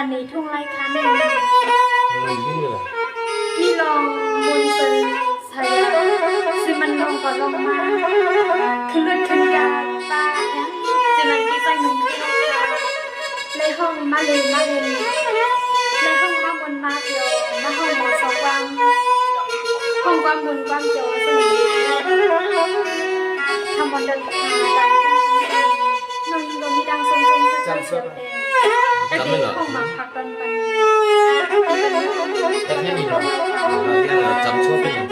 านนี้ทุ่งไร่ค่ะแม่นี่เลยมีลองมนต์ซื้อใช่ซึ่งมันลงก็ลงมาคือเลือดขึ้นกาตาจึงนั้นที่ใจหนุ่มที่ลงในห้องมาเลยในห้องมาบนมาเดียวมาห้องหมอสองวังห้องความบนความเดียวสนุกทำบนเดินทางดังน้องยิงโดมีดังสมๆคือใจเสียวแต่เด็กห้องมาพักกันปันแต่แค่นี้หรอจำชั่วเป็น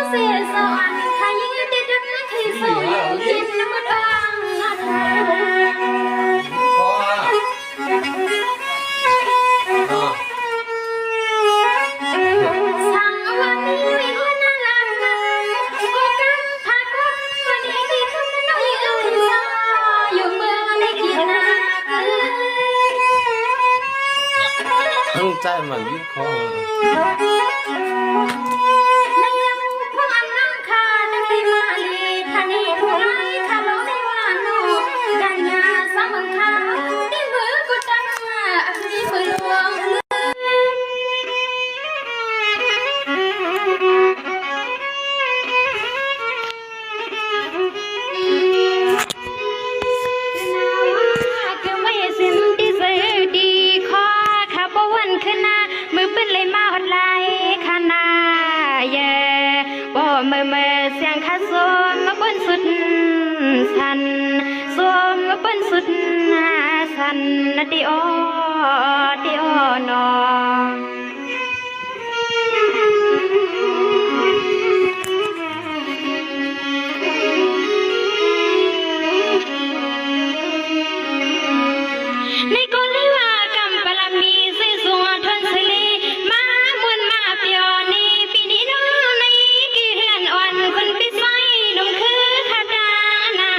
เสียสวรรค์ใครยิ่งได้ดึกใครส่งยินน้ำมันอ่างนาทา พออ่ะ สั่งว่ามีวิหารลางนาก็กันพาก็วันนี้ดีขึ้นน้อยเอ้ยสาอยู่เมืองในกีนา ตั้งใจมันยืดคอ ในยังพวกอันน้ำคาดังได้มาลีท่านี้ผู้ร้ายข้าเราได้ว่าโนกันยาสามังคาได้มือกุดังได้มือหลวง มือเป็นเลยมาหดลายขนาเย่บ่มือเสียงคาสมมาบนสุดสันสวมมาบนสุดสันดิโอนอในกลวากำปลามีสิสวทนสลีมาบุญมาเปียวนี่ปีนี้น้องในกี่เฮือนอ่อนคนปิดไฟนมคือขาดานา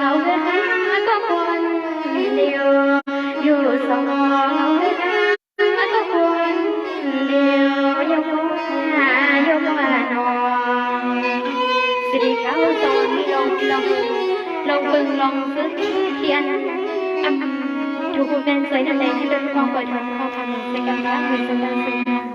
เอาเงินก็คนเดียวอยู่สองเอาเงินก็คนเดียวยกมายกมานอนสิริเขาสอนลองฝึกลองฝึกเขียนทุกคนเป็นสวยนั่นเองที่เป็นความกดดันความทำในการรักในสังคม